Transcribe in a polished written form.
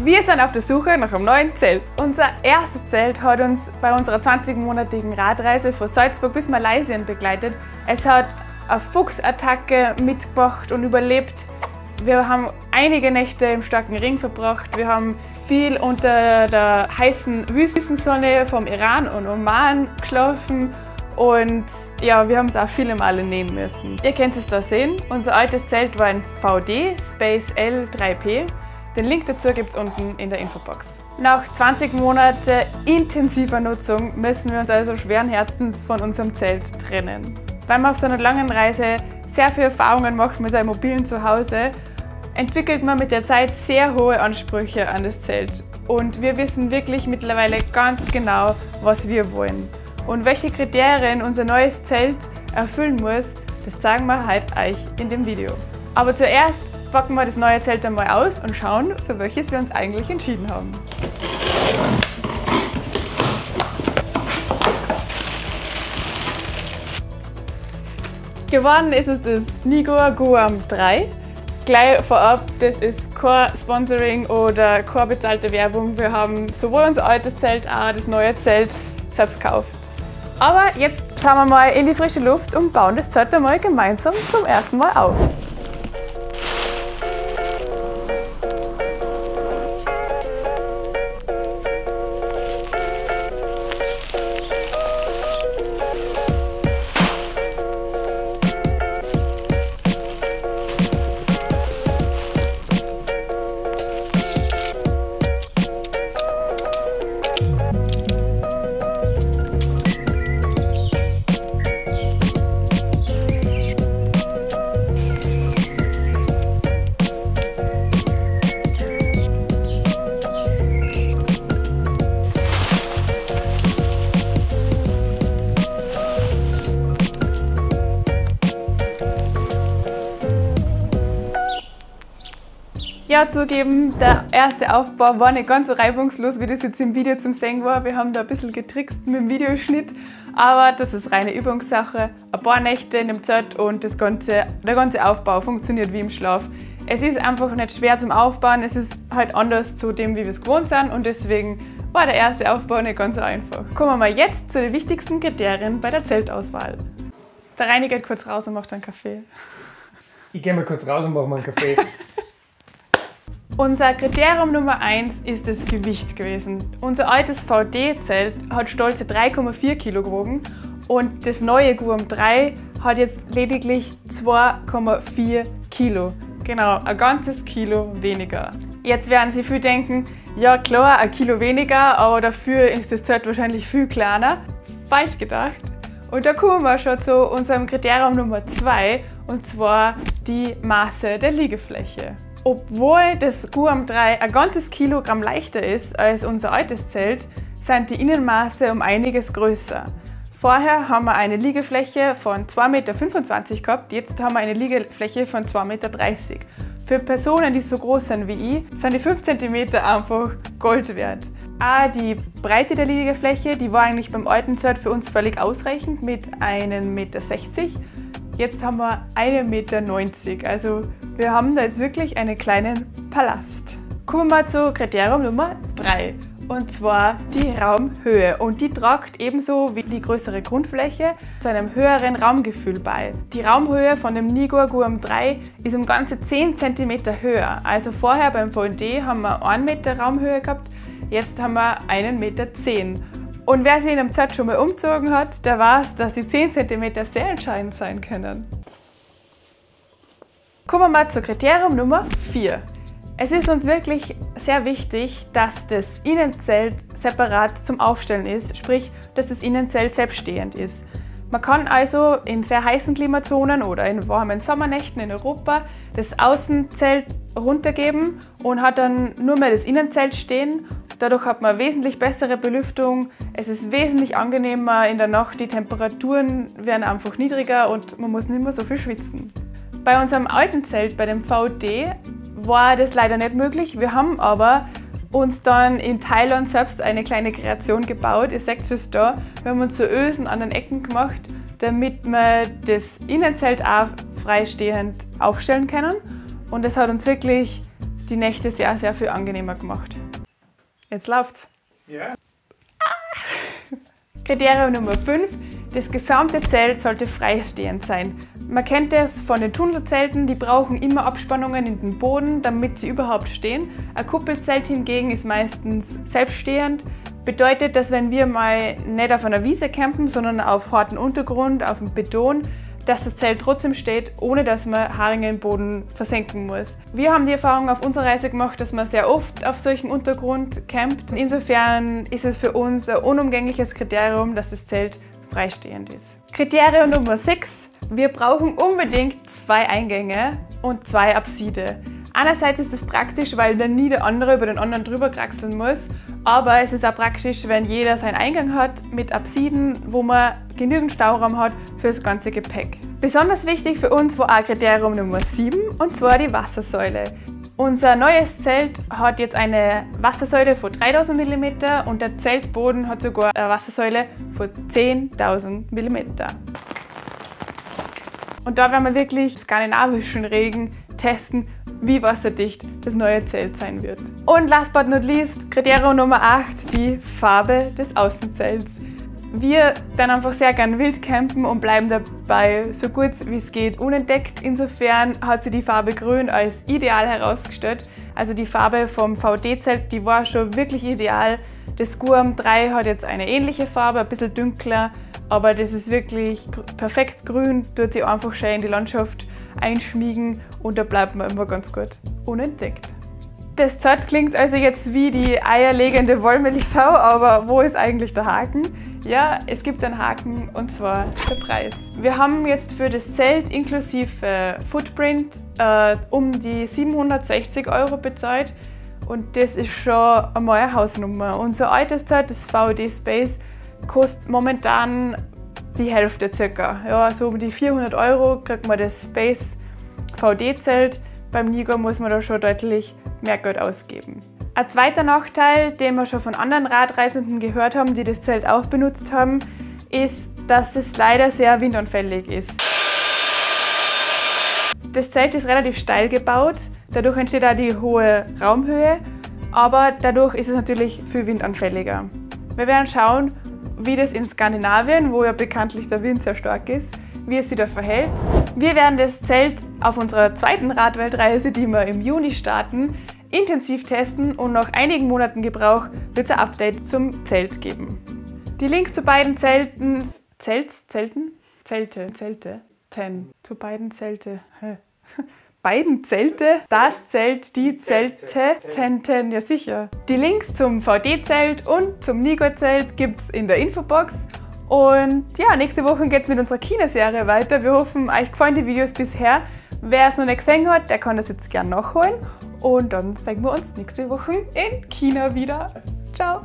Wir sind auf der Suche nach einem neuen Zelt. Unser erstes Zelt hat uns bei unserer 20-monatigen Radreise von Salzburg bis Malaysia begleitet. Es hat eine Fuchsattacke mitgemacht und überlebt. Wir haben einige Nächte im starken Regen verbracht. Wir haben viel unter der heißen Wüstensonne vom Iran und Oman geschlafen. Und ja, wir haben es auch viele Male nähen müssen. Ihr könnt es da sehen. Unser altes Zelt war ein VD Space L 3P. Den Link dazu gibt es unten in der Infobox. Nach 20 Monaten intensiver Nutzung müssen wir uns also schweren Herzens von unserem Zelt trennen. Weil man auf so einer langen Reise sehr viele Erfahrungen macht mit seinem mobilen Zuhause, entwickelt man mit der Zeit sehr hohe Ansprüche an das Zelt. Und wir wissen wirklich mittlerweile ganz genau, was wir wollen. Und welche Kriterien unser neues Zelt erfüllen muss, das zeigen wir heute euch in dem Video. Aber zuerst packen wir das neue Zelt einmal aus und schauen, für welches wir uns eigentlich entschieden haben. Geworden ist es das Nigor Guam 3. Gleich vorab, das ist kein Sponsoring oder keine bezahlte Werbung. Wir haben sowohl unser altes Zelt als auch das neue Zelt selbst gekauft. Aber jetzt schauen wir mal in die frische Luft und bauen das Zelt einmal gemeinsam zum ersten Mal auf. Ja, zugeben, der erste Aufbau war nicht ganz so reibungslos, wie das jetzt im Video zum Sehen war. Wir haben da ein bisschen getrickst mit dem Videoschnitt, aber das ist reine Übungssache. Ein paar Nächte in dem Zelt und der ganze Aufbau funktioniert wie im Schlaf. Es ist einfach nicht schwer zum Aufbauen, es ist halt anders zu dem, wie wir es gewohnt sind und deswegen war der erste Aufbau nicht ganz so einfach. Kommen wir mal jetzt zu den wichtigsten Kriterien bei der Zeltauswahl. Der Reini geht kurz raus und macht einen Kaffee. Ich gehe mal kurz raus und mache mal einen Kaffee. Unser Kriterium Nummer 1 ist das Gewicht gewesen. Unser altes VD-Zelt hat stolze 3,4 Kilo gewogen und das neue Guam 3 hat jetzt lediglich 2,4 Kilo. Genau, ein ganzes Kilo weniger. Jetzt werden Sie viel denken, ja klar, ein Kilo weniger, aber dafür ist das Zelt wahrscheinlich viel kleiner. Falsch gedacht. Und da kommen wir schon zu unserem Kriterium Nummer 2, und zwar die Maße der Liegefläche. Obwohl das Guam 3 ein ganzes Kilogramm leichter ist als unser altes Zelt, sind die Innenmaße um einiges größer. Vorher haben wir eine Liegefläche von 2,25 Meter gehabt, jetzt haben wir eine Liegefläche von 2,30 Meter. Für Personen, die so groß sind wie ich, sind die 5 cm einfach Gold wert. Auch die Breite der Liegefläche, die war eigentlich beim alten Zelt für uns völlig ausreichend mit 1,60 Meter. Jetzt haben wir 1,90 Meter, also wir haben da jetzt wirklich einen kleinen Palast. Kommen wir zu Kriterium Nummer 3, und zwar die Raumhöhe. Und die tragt ebenso wie die größere Grundfläche zu einem höheren Raumgefühl bei. Die Raumhöhe von dem Nigor Guam 3 ist um ganze 10 cm höher. Also vorher beim VD haben wir 1 Meter Raumhöhe gehabt, jetzt haben wir 1,10 Meter. Und wer sich in einem Zelt schon mal umgezogen hat, der weiß, dass die 10 cm sehr entscheidend sein können. Kommen wir mal zu Kriterium Nummer 4. Es ist uns wirklich sehr wichtig, dass das Innenzelt separat zum Aufstellen ist, sprich, dass das Innenzelt selbststehend ist. Man kann also in sehr heißen Klimazonen oder in warmen Sommernächten in Europa das Außenzelt runtergeben und hat dann nur mehr das Innenzelt stehen. Dadurch hat man wesentlich bessere Belüftung, es ist wesentlich angenehmer in der Nacht, die Temperaturen werden einfach niedriger und man muss nicht mehr so viel schwitzen. Bei unserem alten Zelt, bei dem VD, war das leider nicht möglich. Wir haben aber uns dann in Thailand selbst eine kleine Kreation gebaut, ihr seht es da. Wir haben uns so Ösen an den Ecken gemacht, damit wir das Innenzelt auch freistehend aufstellen können. Und das hat uns wirklich die Nächte sehr, sehr viel angenehmer gemacht. Jetzt läuft's. Ja. Kriterium Nummer 5. Das gesamte Zelt sollte freistehend sein. Man kennt das von den Tunnelzelten, die brauchen immer Abspannungen in den Boden, damit sie überhaupt stehen. Ein Kuppelzelt hingegen ist meistens selbststehend. Bedeutet, dass wenn wir mal nicht auf einer Wiese campen, sondern auf harten Untergrund, auf dem Beton, dass das Zelt trotzdem steht, ohne dass man Haringe im Boden versenken muss. Wir haben die Erfahrung auf unserer Reise gemacht, dass man sehr oft auf solchem Untergrund campt. Insofern ist es für uns ein unumgängliches Kriterium, dass das Zelt freistehend ist. Kriterium Nummer 6. Wir brauchen unbedingt 2 Eingänge und 2 Apside. Einerseits ist es praktisch, weil dann nie der andere über den anderen drüber kraxeln muss, aber es ist auch praktisch, wenn jeder seinen Eingang hat mit Apsiden, wo man genügend Stauraum hat für das ganze Gepäck. Besonders wichtig für uns war auch Kriterium Nummer 7, und zwar die Wassersäule. Unser neues Zelt hat jetzt eine Wassersäule von 3000 mm und der Zeltboden hat sogar eine Wassersäule von 10.000 mm. Und da werden wir wirklich skandinavischen Regen testen, wie wasserdicht das neue Zelt sein wird. Und last but not least, Kriterium Nummer 8, die Farbe des Außenzelts. Wir dann einfach sehr gern wild campen und bleiben dabei so gut wie es geht unentdeckt. Insofern hat sich die Farbe Grün als ideal herausgestellt. Also die Farbe vom VD-Zelt, die war schon wirklich ideal. Das Gurm 3 hat jetzt eine ähnliche Farbe, ein bisschen dunkler, aber das ist wirklich perfekt grün, tut sich einfach schön in die Landschaft einschmiegen und da bleibt man immer ganz gut unentdeckt. Das Zelt klingt also jetzt wie die eierlegende Wollmilchsau, aber wo ist eigentlich der Haken? Ja, es gibt einen Haken, und zwar der Preis. Wir haben jetzt für das Zelt inklusive Footprint um die 760 € bezahlt, und das ist schon einmal eine Hausnummer. Unser altes Zelt, das VD Space, kostet momentan die Hälfte circa. Ja, so um die 400 € kriegt man das Space VD-Zelt. Beim Nigo muss man da schon deutlich mehr Geld ausgeben. Ein zweiter Nachteil, den wir schon von anderen Radreisenden gehört haben, die das Zelt auch benutzt haben, ist, dass es leider sehr windanfällig ist. Das Zelt ist relativ steil gebaut, dadurch entsteht auch die hohe Raumhöhe, aber dadurch ist es natürlich viel windanfälliger. Wir werden schauen, wie das in Skandinavien, wo ja bekanntlich der Wind sehr stark ist, wie es sich da verhält. Wir werden das Zelt auf unserer zweiten Radweltreise, die wir im Juni starten, intensiv testen, und nach einigen Monaten Gebrauch wird es ein Update zum Zelt geben. Die Links zu beiden Zelten, zu beiden Zelte, beiden Zelte, das Zelt, die Zelte, ja sicher. Die Links zum VD-Zelt und zum Nigo-Zelt gibt es in der Infobox. Und ja, nächste Woche geht es mit unserer China-Serie weiter. Wir hoffen, euch gefallen die Videos bisher. Wer es noch nicht gesehen hat, der kann das jetzt gerne nachholen. Und dann sehen wir uns nächste Woche in China wieder. Ciao!